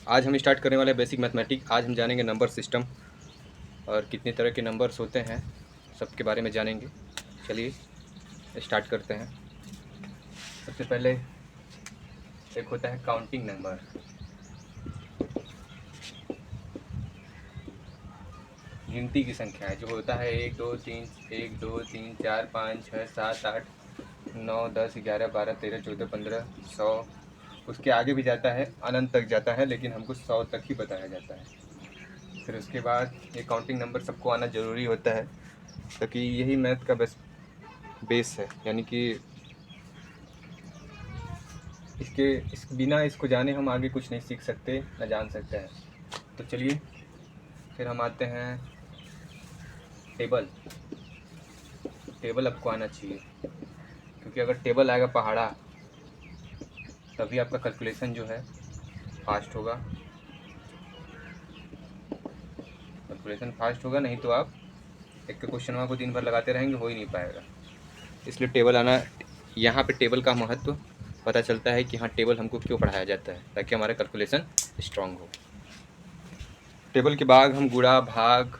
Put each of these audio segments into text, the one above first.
आज हम स्टार्ट करने वाले हैं बेसिक मैथमेटिक्स। आज हम जानेंगे नंबर सिस्टम और कितने तरह के नंबर्स होते हैं, सबके बारे में जानेंगे। चलिए स्टार्ट करते हैं। सबसे पहले एक होता है काउंटिंग नंबर। गिनती की संख्या है जो होता है 1 2 3 1 2 3 4 5 6 7 8 9 10 11 12 13 14 15 100। उसके आगे भी जाता है, अनंत तक जाता है, लेकिन हमको 100 तक ही बताया जाता है। फिर उसके बाद ये काउंटिंग नंबर सबको आना ज़रूरी होता है, क्योंकि यही मैथ का बेस है। यानी कि इस बिना इसको जाने हम आगे कुछ नहीं सीख सकते, ना जान सकते हैं। तो चलिए फिर हम आते हैं टेबल। टेबल आपको आना चाहिए, क्योंकि अगर टेबल आएगा पहाड़ा तभी आपका कैलकुलेशन जो है फास्ट होगा। कैलकुलेशन फास्ट होगा, नहीं तो आप एक के क्वेश्चन को दिन भर लगाते रहेंगे, हो ही नहीं पाएगा। इसलिए टेबल आना, यहाँ पे टेबल का महत्व पता चलता है कि हाँ टेबल हमको क्यों पढ़ाया जाता है, ताकि हमारा कैलकुलेशन स्ट्रांग हो। टेबल के बाद हम गुणा, भाग,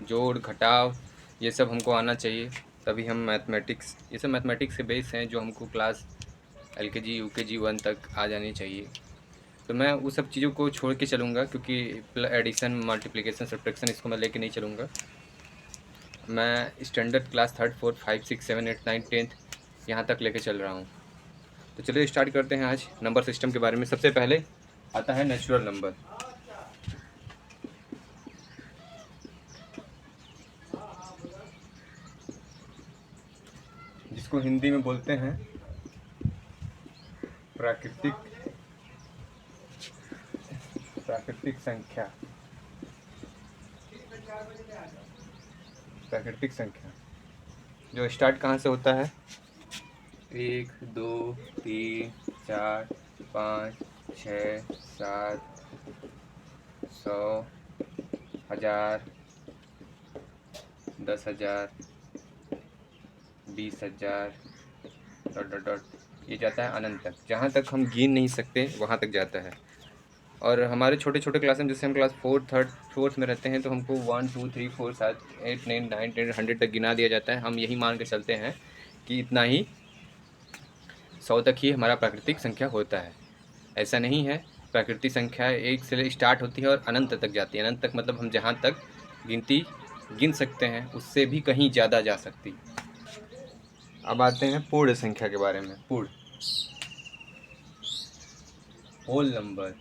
जोड़, घटाव, ये सब हमको आना चाहिए, तभी हम मैथमेटिक्स, ये सब मैथमेटिक्स के बेस हैं जो हमको क्लास LKG UKG 1 तक आ जानी चाहिए। तो मैं वो सब चीज़ों को छोड़ के चलूँगा, क्योंकि एडिशन, मल्टीप्लिकेशन, सब्ट्रैक्शन इसको मैं लेके नहीं चलूँगा। मैं standard class 3rd 4th 5 6 7 8 9 10th यहाँ तक लेके चल रहा हूँ। तो चलिए स्टार्ट करते हैं आज नंबर सिस्टम के बारे में। सबसे पहले आता है नेचुरल नंबर। जिसको हिंदी में बोलते हैं प्राकृतिक संख्या। प्राकृतिक संख्या जो स्टार्ट कहाँ से होता है? 1 2 3 4 5 6 7 100 1000 10,000 20,000 डॉट डॉट डॉट, ये जाता है अनंत तक। जहाँ तक हम गिन नहीं सकते वहाँ तक जाता है। और हमारे छोटे छोटे क्लास में, जैसे हम क्लास 4th 3rd 4th में रहते हैं, तो हमको 1 2 3 4 7 8 9 9 10 100 तक गिना दिया जाता है। हम यही मान के चलते हैं कि इतना ही 100 तक ही हमारा प्राकृतिक संख्या होता है। ऐसा नहीं है। प्राकृतिक संख्या 1 से स्टार्ट होती है और अनंत तक जाती है। अनंत तक मतलब हम जहाँ तक गिनती गिन सकते हैं उससे भी कहीं ज़्यादा जा सकती। अब आते हैं पूर्ण संख्या के बारे में। पूर्ण, होल नंबर।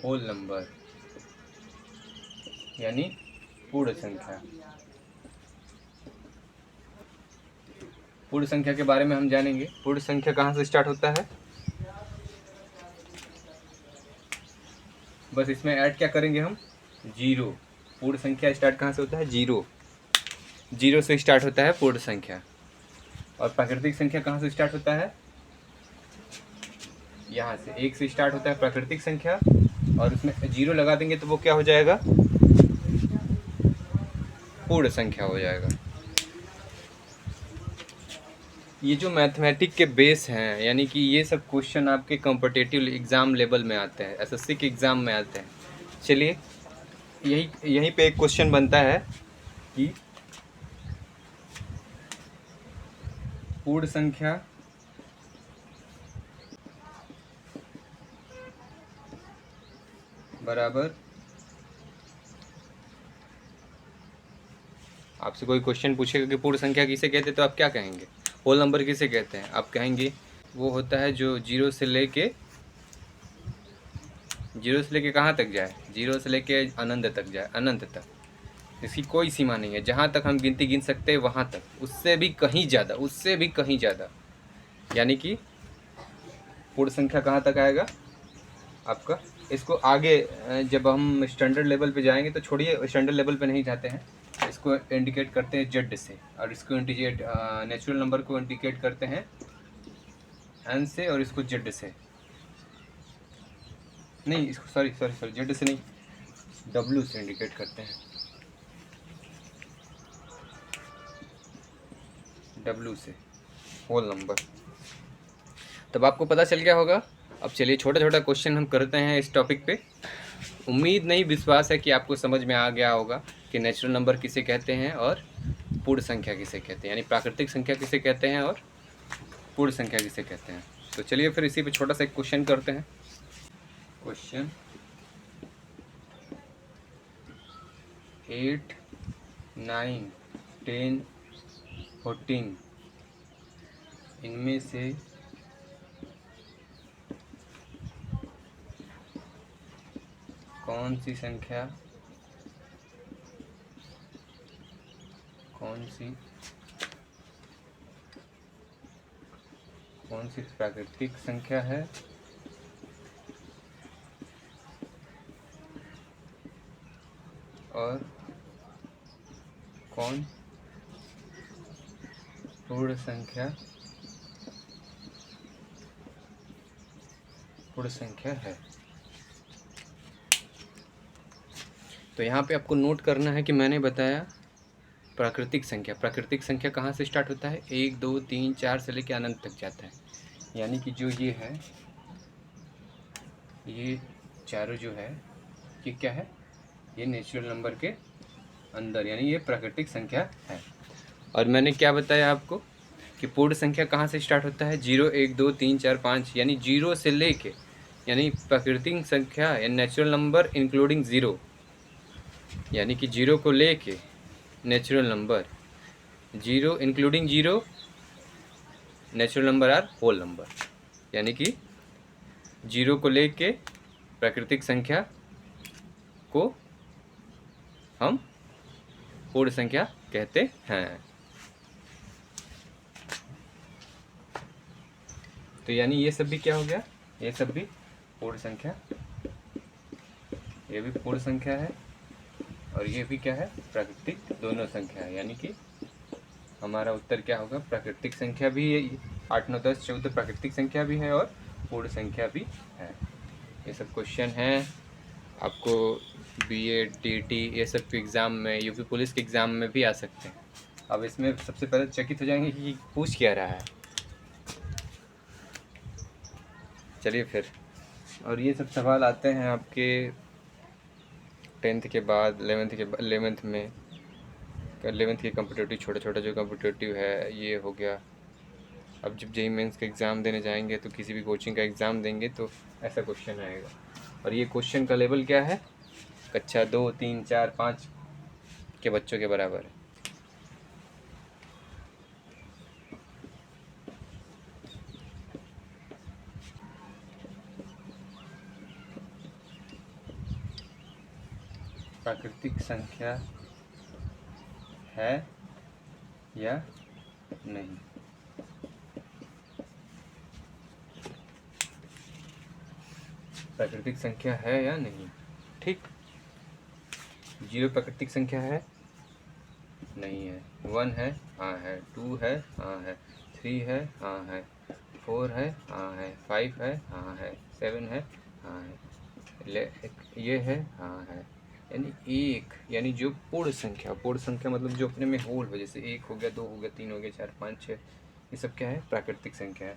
होल नंबर यानी पूर्ण संख्या। पूर्ण संख्या के बारे में हम जानेंगे। पूर्ण संख्या कहाँ से स्टार्ट होता है? बस इसमें ऐड क्या करेंगे हम? जीरो। पूर्ण संख्या स्टार्ट कहाँ से होता है? जीरो। जीरो से स्टार्ट होता है पूर्ण संख्या। और प्राकृतिक संख्या कहाँ से स्टार्ट होता है? यहाँ से 1 से स्टार्ट होता है प्राकृतिक संख्या, और उसमें जीरो लगा देंगे तो वो क्या हो जाएगा? पूर्ण संख्या हो जाएगा। ये जो मैथमेटिक के बेस हैं, यानी कि ये सब क्वेश्चन आपके कॉम्पिटिटिव एग्ज़ाम लेवल में आते हैं, SSC के एग्ज़ाम में आते हैं। चलिए यहीं पे एक क्वेश्चन बनता है कि पूर्ण संख्या बराबर, आपसे कोई क्वेश्चन पूछेगा कि पूर्ण संख्या किसे कहते हैं, तो आप क्या कहेंगे? होल नंबर किसे कहते हैं? आप कहेंगे वो होता है जो जीरो से लेके कहाँ तक जाए? जीरो से लेके अनंत तक जाए, अनंत तक। इसकी कोई सीमा नहीं है। जहाँ तक हम गिनती गिन सकते हैं वहाँ तक, उससे भी कहीं ज़्यादा, उससे भी कहीं ज़्यादा। यानी कि पूर्ण संख्या कहाँ तक आएगा आपका? इसको आगे जब हम स्टैंडर्ड लेवल पे जाएंगे, तो छोड़िए स्टैंडर्ड लेवल पे नहीं जाते हैं, इसको इंडिकेट करते हैं जेड से, और इसको इंडिकेट नेचुरल नंबर को इंडिकेट करते हैं एन से, और इसको जेड से नहीं, इसको सॉरी जेड से नहीं, डब्ल्यू से इंडिकेट करते हैं। W से होल नंबर। तब आपको पता चल गया होगा। अब चलिए छोटा छोटा क्वेश्चन हम करते हैं इस टॉपिक पे। उम्मीद नहीं, विश्वास है कि आपको समझ में आ गया होगा कि नेचुरल नंबर किसे कहते हैं और पूर्ण संख्या किसे कहते हैं, यानी प्राकृतिक संख्या किसे कहते हैं और पूर्ण संख्या किसे कहते हैं। तो चलिए फिर इसी पे छोटा सा एक क्वेश्चन करते हैं। क्वेश्चन 8, 9, 10, 14 इनमें से कौन सी संख्या प्राकृतिक संख्या है और कौन पूर्ण संख्या है। तो यहाँ पे आपको नोट करना है कि मैंने बताया प्राकृतिक संख्या कहाँ से स्टार्ट होता है, 1, 2, 3, 4 से लेकर अनंत तक जाता है। यानी कि जो ये है, ये चारों जो है, ये क्या है, ये नेचुरल नंबर के अंदर, यानी ये प्राकृतिक संख्या है। और मैंने क्या बताया आपको कि पूर्ण संख्या कहाँ से स्टार्ट होता है, 0, 1, 2, 3, 4, 5, यानी 0 से लेके, यानी प्राकृतिक संख्या या नेचुरल नंबर इंक्लूडिंग 0, यानी कि 0 को लेके natural number, 0 including 0 natural number are whole number, यानी कि 0 को लेके प्राकृतिक संख्या को हम पूर्ण संख्या कहते हैं। तो यानी ये सब भी क्या हो गया, ये सब भी पूर्ण संख्या, ये भी पूर्ण संख्या है और ये भी क्या है, प्राकृतिक, दोनों संख्या है। यानी कि हमारा उत्तर क्या होगा, प्राकृतिक संख्या भी, 8, 9, 10, 14 प्राकृतिक संख्या भी है और पूर्ण संख्या भी है। ये सब क्वेश्चन हैं आपको BEd, TET ये सब के एग्ज़ाम में, यूपी पुलिस के एग्ज़ाम में भी आ सकते हैं। अब इसमें सबसे पहले चकित हो जाएंगे कि पूछ क्या रहा है। चलिए फिर, और ये सब सवाल आते हैं आपके 10th के बाद, 11th में, 11th के कॉम्पिटिटिव, छोटा छोटा जो कॉम्पिटिटिव है ये हो गया। अब जब JEE मेंस का एग्ज़ाम देने जाएंगे तो किसी भी कोचिंग का एग्ज़ाम देंगे तो ऐसा क्वेश्चन आएगा। और ये क्वेश्चन का लेवल क्या है, कक्षा 2, 3, 4, 5 के बच्चों के बराबर है। प्राकृतिक संख्या है या नहीं, प्राकृतिक संख्या है या नहीं। ठीक, 0 प्राकृतिक संख्या है, नहीं है। 1 है, हाँ है। 2 है, हाँ है। 3 है, हाँ है। 4 है, हाँ है। 5 है, हाँ है। 7 है, हाँ है। ये है, हाँ है। यानी 1, यानी जो पूर्ण संख्या मतलब जो अपने में होल हो, जैसे 1 हो गया, 2 हो गया, 3 हो गया, 4, 5, 6, ये सब क्या है, प्राकृतिक संख्या है।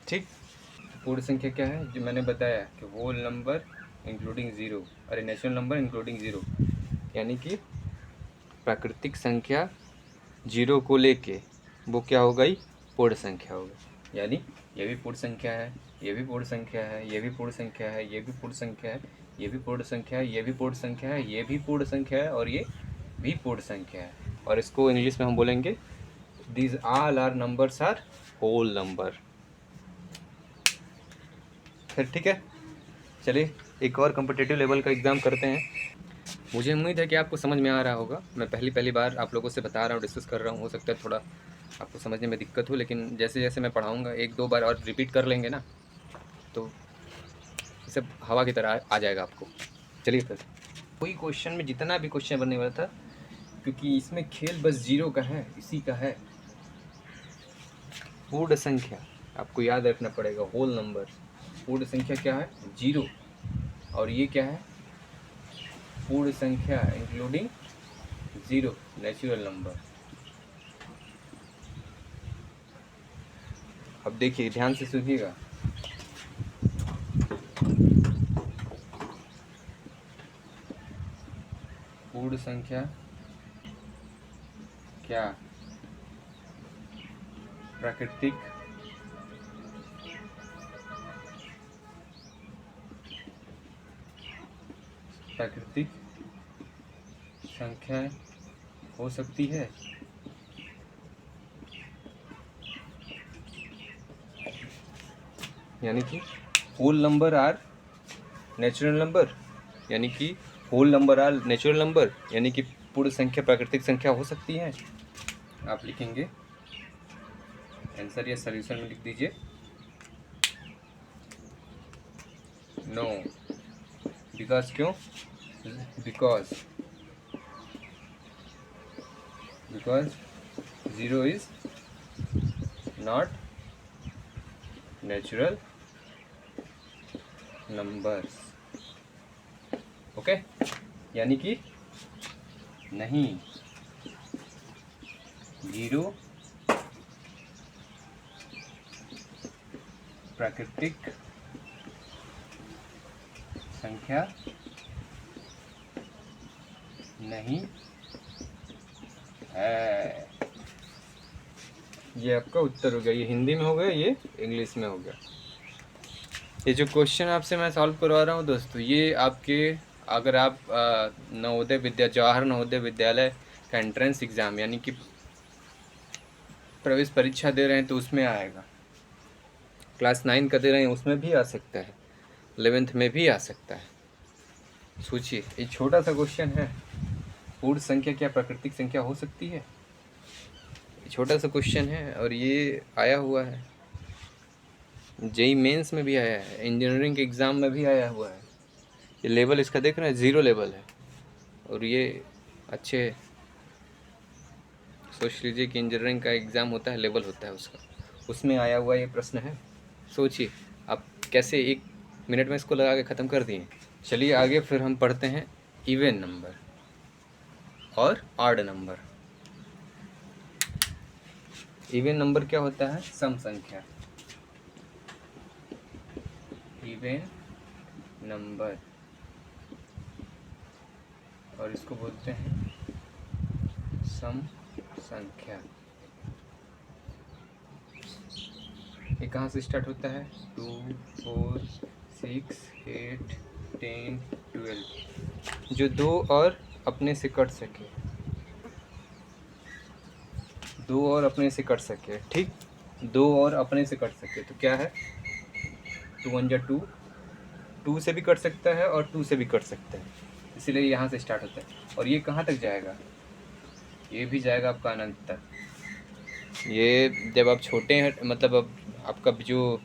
ठीक, पूर्ण संख्या क्या है, जो मैंने बताया कि होल नंबर इंक्लूडिंग 0, अरे नेचुरल नंबर इंक्लूडिंग 0, यानी कि प्राकृतिक संख्या 0 को लेके वो क्या हो गई, पूर्ण संख्या हो गई। यानी ये भी पूर्ण संख्या है, ये भी पूर्ण संख्या है, ये भी पूर्ण संख्या है, ये भी पूर्ण संख्या है, ये भी पूर्ण संख्या है, ये भी पूर्ण संख्या है, ये भी पूर्ण संख्या है और ये भी पूर्ण संख्या है। और इसको इंग्लिश में हम बोलेंगे these all are numbers are whole number. फिर ठीक है, चलिए एक और कॉम्पिटिटिव लेवल का एग्ज़ाम करते हैं। मुझे उम्मीद है कि आपको समझ में आ रहा होगा। मैं पहली बार आप लोगों से बता रहा हूँ, डिस्कस कर रहा हूँ। हो सकता है थोड़ा आपको समझने में दिक्कत हो, लेकिन जैसे जैसे मैं पढ़ाऊँगा 1-2 बार और रिपीट कर लेंगे ना, तो सब हवा की तरह आ जाएगा आपको। चलिए फिर, कोई क्वेश्चन में जितना भी क्वेश्चन बनने वाला था, क्योंकि इसमें खेल बस 0 का है, इसी का है। पूर्ण संख्या आपको याद रखना पड़ेगा, होल नंबर। पूर्ण संख्या क्या है, 0, और ये क्या है, पूर्ण संख्या इंक्लूडिंग 0, नेचुरल नंबर। अब देखिए ध्यान से सुनिएगा। पूर्ण संख्या क्या प्राकृतिक संख्या हो सकती है? यानी कि whole number are natural number, यानी कि whole number are natural number, यानी कि पूर्ण संख्या प्राकृतिक संख्या हो सकती है। आप लिखेंगे आंसर या सॉल्यूशन में लिख दीजिए नो। बिकॉज क्यों? Because 0 is not natural numbers. Okay, यानी कि नहीं 0 प्राकृतिक संख्या नहीं है। ये आपका उत्तर हो गया। ये हिंदी में हो गया, ये इंग्लिश में हो गया। ये जो क्वेश्चन आपसे मैं सॉल्व करवा रहा हूँ दोस्तों, ये आपके अगर आप जवाहर नवोदय विद्यालय का एंट्रेंस एग्ज़ाम यानी कि प्रवेश परीक्षा दे रहे हैं तो उसमें आएगा। क्लास 9 का दे रहे हैं उसमें भी आ सकता है, 11th में भी आ सकता है। सोचिए, एक छोटा सा क्वेश्चन है, पूर्ण संख्या क्या प्राकृतिक संख्या हो सकती है? छोटा सा क्वेश्चन है और ये आया हुआ है, जेई मेंस में भी आया है, इंजीनियरिंग के एग्ज़ाम में भी आया हुआ है। ये लेवल इसका देख रहे हैं, 0 लेवल है। और ये अच्छे सोच लीजिए कि इंजीनियरिंग का एग्ज़ाम होता है, लेवल होता है उसका, उसमें आया हुआ ये प्रश्न है। सोचिए आप कैसे 1 मिनट में इसको लगा के ख़त्म कर दिए। चलिए आगे फिर हम पढ़ते हैं इवन नंबर और ऑड नंबर। इवन नंबर क्या होता है? सम संख्या। इवन नंबर, और इसको बोलते हैं सम संख्या। ये कहाँ से स्टार्ट होता है? 2, 4, 6, 8, 10, 12, जो 2 और अपने से कट सके, 2 और अपने से कट सके। ठीक, 2 और अपने से कट सके तो क्या है? 2 1 जा 2, 2 से भी कट सकता है और 2 से भी कट सकता है, इसलिए यहाँ से स्टार्ट होता है। और ये कहाँ तक जाएगा? ये भी जाएगा आपका अनंत तक। ये जब आप छोटे हैं, मतलब अब आपका जो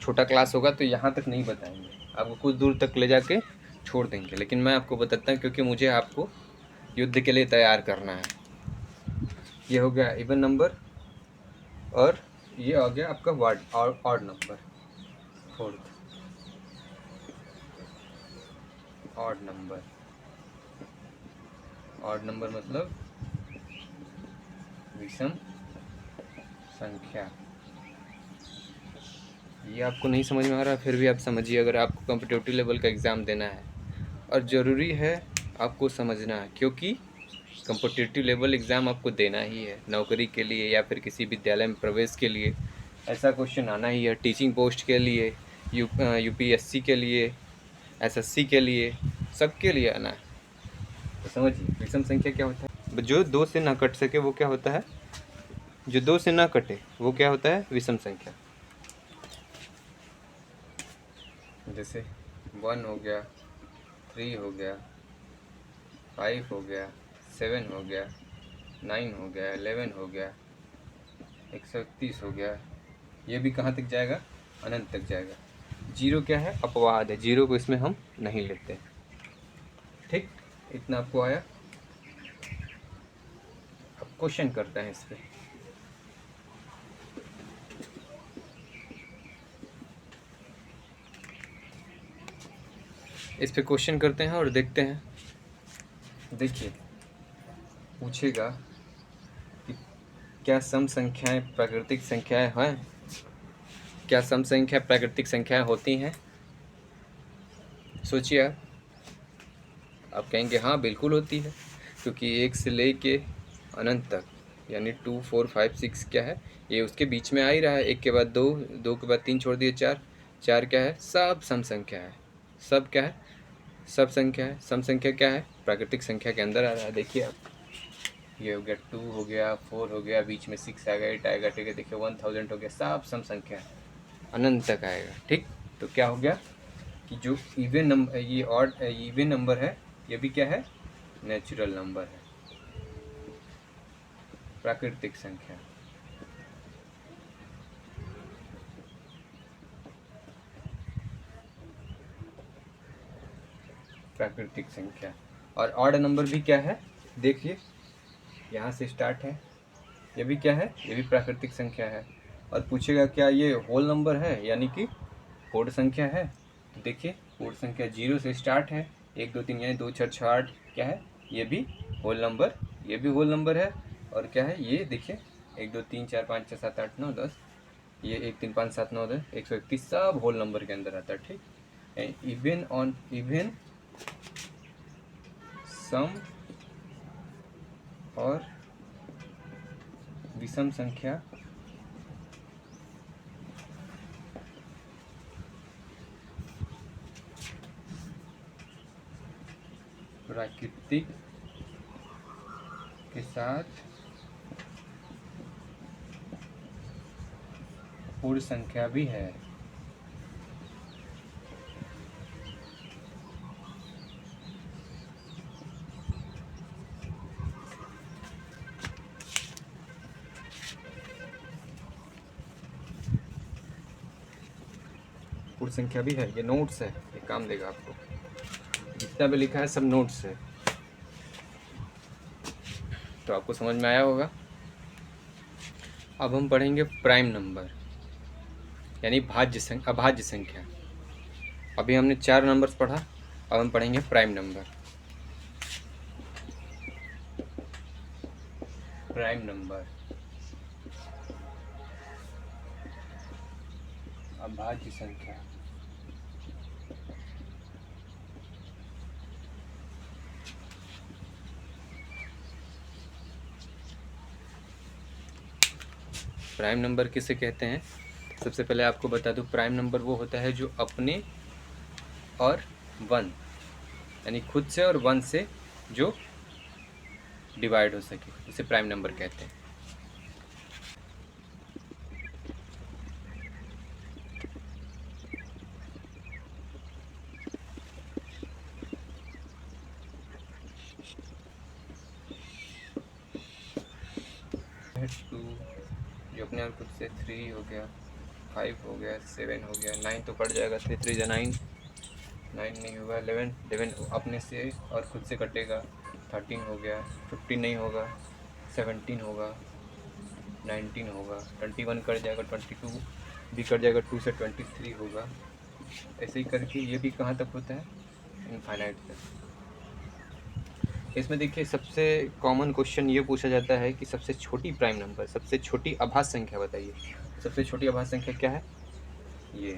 छोटा क्लास होगा तो यहाँ तक नहीं बताएंगे, आपको कुछ दूर तक ले जाके छोड़ देंगे, लेकिन मैं आपको बताता हूँ क्योंकि मुझे आपको युद्ध के लिए तैयार करना है। ये हो गया इवन नंबर, और ये आ गया आपका odd number, fourth odd number. Odd number मतलब विषम संख्या। ये आपको नहीं समझ में आ रहा, फिर भी आप समझिए, अगर आपको कॉम्पिटिटिव लेवल का एग्ज़ाम देना है और ज़रूरी है आपको समझना है, क्योंकि कॉम्पिटिटिव लेवल एग्ज़ाम आपको देना ही है नौकरी के लिए या फिर किसी विद्यालय में प्रवेश के लिए। ऐसा क्वेश्चन आना ही है, टीचिंग पोस्ट के लिए, यूपीएससी के लिए, एसएससी के लिए, सबके लिए आना है। तो समझिए विषम संख्या क्या होता है? जो 2 से ना कट सके वो क्या होता है? जो 2 से ना कटे वो क्या होता है? विषम संख्या। जैसे 1 हो गया, 3 हो गया, 5 हो गया, 7 हो गया, 9 हो गया, 11 हो गया, 131 हो गया। ये भी कहाँ तक जाएगा? अनंत तक जाएगा। 0 क्या है? अपवाद है, 0 को इसमें हम नहीं लेते। ठीक, इतना आपको आया। अब क्वेश्चन करते हैं इस पर। इस पे क्वेश्चन करते हैं और देखते हैं। देखिए पूछेगा कि क्या सम संख्याएं प्राकृतिक संख्याएं हैं? क्या सम संख्या प्राकृतिक संख्याएं होती हैं? सोचिए आप कहेंगे हाँ बिल्कुल होती है, क्योंकि 1 से लेके अनंत तक यानी 2 4 5 6 क्या है, ये उसके बीच में आ ही रहा है। 1 के बाद 2, 2 के बाद 3 छोड़ दिए 4, 4 क्या है, सब सम संख्या है। सब क्या है, सब संख्या है। सम संख्या क्या है, प्राकृतिक संख्या के अंदर आ रहा है। देखिए आप, ये हो गया 2 हो गया, 4 हो गया, बीच में 6 आएगा, 8 आएगा, ठीक है। देखिए 1000 हो गया, सब सम संख्या है, अनंत तक आएगा, ठीक। तो क्या हो गया कि जो इवन नंबर, ये ऑड इवन नंबर है, ये भी क्या है, नेचुरल नंबर है, प्राकृतिक संख्या। प्राकृतिक संख्या। और ऑड नंबर भी क्या है, देखिए यहाँ से स्टार्ट है, ये भी क्या है, ये भी प्राकृतिक संख्या है। और पूछेगा क्या ये होल नंबर है, यानी कि पूर्ण संख्या है। तो देखिए पूर्ण संख्या 0 से स्टार्ट है, 1 2 3 यानी 2 6 6 8 क्या है, ये भी होल नंबर, ये भी होल नंबर है। और क्या है, ये देखिए 1 2 3 4 5 6 7 8 9 10, ये 1 3 5 7 9 10 131 सब होल नंबर के अंदर आता है, ठीक। इवन सम और विषम संख्या प्राकृतिक के साथ पूर्ण संख्या भी है। पूर्ण संख्या भी है, ये नोट्स है, ये काम देगा आपको, जितना भी लिखा है सब नोट्स है। तो आपको समझ में आया होगा। अब हम पढ़ेंगे प्राइम नंबर, यानी अभाज्य संख्या। अभी हमने 4 नंबर्स पढ़ा, अब हम पढ़ेंगे प्राइम नंबर। प्राइम नंबर अभाज्य संख्या। प्राइम नंबर किसे कहते हैं, सबसे पहले आपको बता दूं, प्राइम नंबर वो होता है जो अपने और 1 यानी खुद से और 1 से जो डिवाइड हो सके, उसे प्राइम नंबर कहते हैं। टू जो अपने और खुद से, 3 हो गया, 5 हो गया, 7 हो गया, 9 तो कट जाएगा, 3 3 9, 9 नहीं होगा, 11 अपने से और खुद से कटेगा, 13 हो गया, 15 नहीं होगा, 17 होगा, 19 होगा, 21 कट जाएगा, 22 भी कट जाएगा, 2 से 23 होगा। ऐसे ही करके ये भी कहाँ तक होता है, इनफाइनाइट तक। इसमें देखिए सबसे कॉमन क्वेश्चन ये पूछा जाता है कि सबसे छोटी प्राइम नंबर, सबसे छोटी अभाज्य संख्या बताइए। सबसे छोटी अभाज्य संख्या क्या है, ये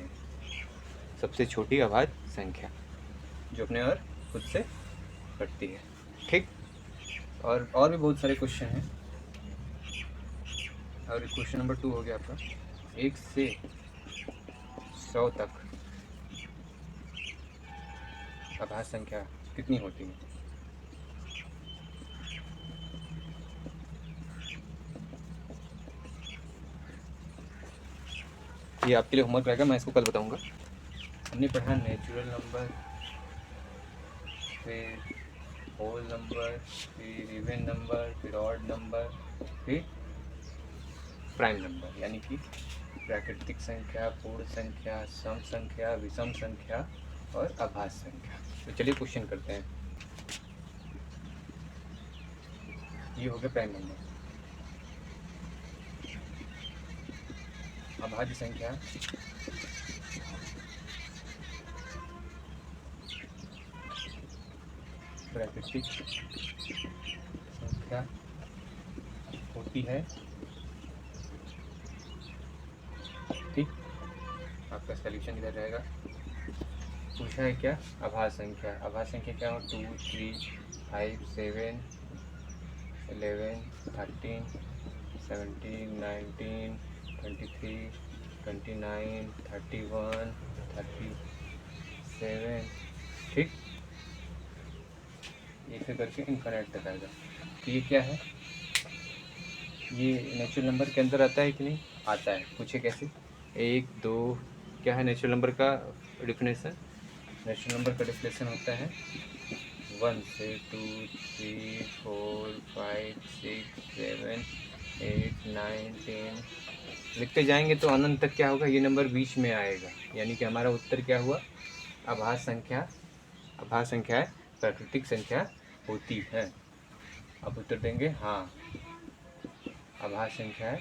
सबसे छोटी अभाज्य संख्या जो अपने और खुद से कटती है, ठीक। और भी बहुत सारे क्वेश्चन हैं। और क्वेश्चन नंबर 2 हो गया आपका, 1 से 100 तक अभाज्य संख्या कितनी होती है। ये आपके लिए होमवर्क रहेगा, मैं इसको कल बताऊंगा। हमने पढ़ा नेचुरल नंबर, फिर होल नंबर, फिर इवन नंबर, फिर ऑड नंबर, फिर प्राइम नंबर, यानी कि प्राकृतिक संख्या, पूर्ण संख्या, सम संख्या, विषम संख्या और अभाज्य संख्या। तो चलिए क्वेश्चन करते हैं। ये हो गया प्राइम नंबर। अभाज्य संख्या प्राकृतिक संख्या होती है ठीक, आपका सॉल्यूशन इधर रहेगा। पूछा है क्या, आभास संख्या। आभास संख्या क्या हो, 2 3 5 7 11 13 17 19 23 29 31 37। ठीक, ऐसे करके इनफाइनाइट तक आएगा। तो ये क्या है, ये नेचुरल नंबर के अंदर आता है कि नहीं आता है। पूछे कैसे, 1 2, क्या है नेचुरल नंबर का डिफिनेशन। नेचुरल नंबर का डिफिनेशन होता है 1 से 2 3 4 5 6 7 8 9 10। लिखते जाएंगे तो अनंत तक क्या होगा, ये नंबर बीच में आएगा। यानी कि हमारा उत्तर क्या हुआ, आभास संख्या। आभास संख्या है, प्राकृतिक संख्या होती है। अब उत्तर देंगे हाँ, आभास संख्या है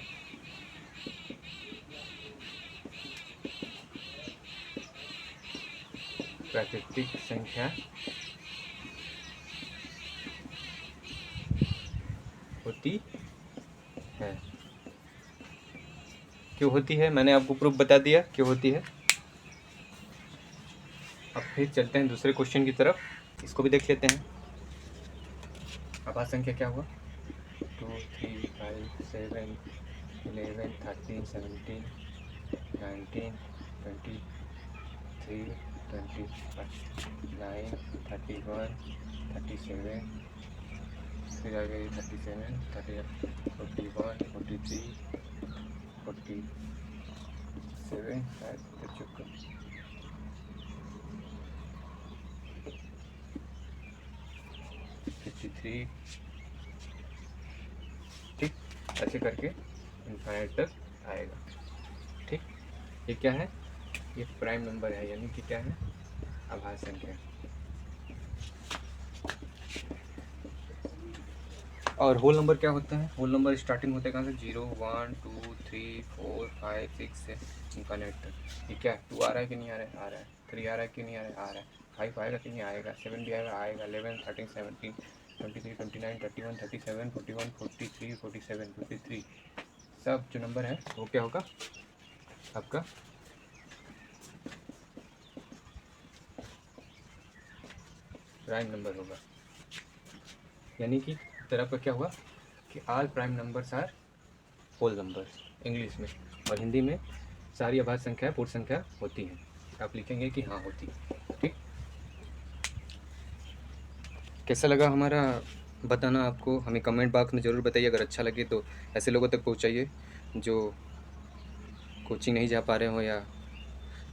प्राकृतिक संख्या होती है। क्यों होती है, मैंने आपको प्रूफ बता दिया क्यों होती है। अब फिर चलते हैं दूसरे क्वेश्चन की तरफ, इसको भी देख लेते हैं। आभास संख्या क्या हुआ, 2 3 5 7 11 13 17 19 20 3 25 9 31 37, फिर आ गई 37 30 41 43 47, शायद फिर चुप कर 53। ठीक, ऐसे करके इनफाइनाइट तक आएगा। ठीक, ये क्या है, ये प्राइम नंबर है, यानी कि क्या है, आभास संख्या। और होल नंबर क्या होता है, होल नंबर स्टार्टिंग होता है कहाँ से, 0 1 2 3 4 5 6 से इनफाइनाइट तक। ये क्या है, 2 आ रहा है कि नहीं आ रहा है, आ रहा है। 3 आ रहा है कि नहीं आ रहा है, आ रहा है। 5 आएगा कि नहीं आएगा, 7 भी आएगा, आएगा। 11 13 17 23 29 31 37 41 43 47 53, सब जो नंबर है वो क्या होगा, आपका प्राइम नंबर होगा। यानी कि उत्तर आपका क्या हुआ कि all prime numbers are whole numbers, English में। और हिंदी में सारी आभास संख्या पूर्ण संख्या होती हैं। आप लिखेंगे कि हाँ होती है। ठीक, कैसा लगा हमारा बताना आपको, हमें कमेंट बॉक्स में ज़रूर बताइए। अगर अच्छा लगे तो ऐसे लोगों तक पहुंचाइए जो कोचिंग नहीं जा पा रहे हो, या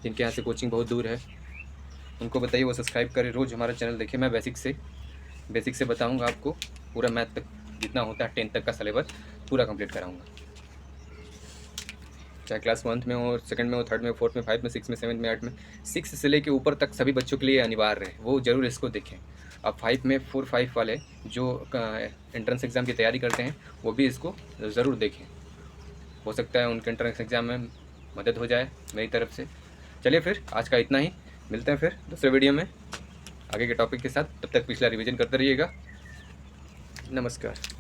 जिनके यहाँ से कोचिंग बहुत दूर है, उनको बताइए वो सब्सक्राइब करें, रोज़ हमारा चैनल देखें। मैं बेसिक से बताऊँगा आपको, पूरा मैथ तक जितना होता है 10 तक का सिलेबस पूरा कंप्लीट कराऊँगा। चाहे क्लास 1 में हो, 2nd में हो, 3rd में, 4th में, 5th में, 6th में, 7th में, 8th में, 6 से लेके ऊपर तक सभी बच्चों के लिए अनिवार्य है, वो ज़रूर इसको देखें। अब 5 में 4 5 वाले जो एंट्रेंस एग्ज़ाम की तैयारी करते हैं वो भी इसको ज़रूर देखें, हो सकता है उनके एंट्रेंस एग्ज़ाम में मदद हो जाए मेरी तरफ से। चलिए फिर आज का इतना ही, मिलते हैं फिर दूसरे वीडियो में आगे के टॉपिक के साथ। तब तक पिछला रिवीजन करते रहिएगा। नमस्कार।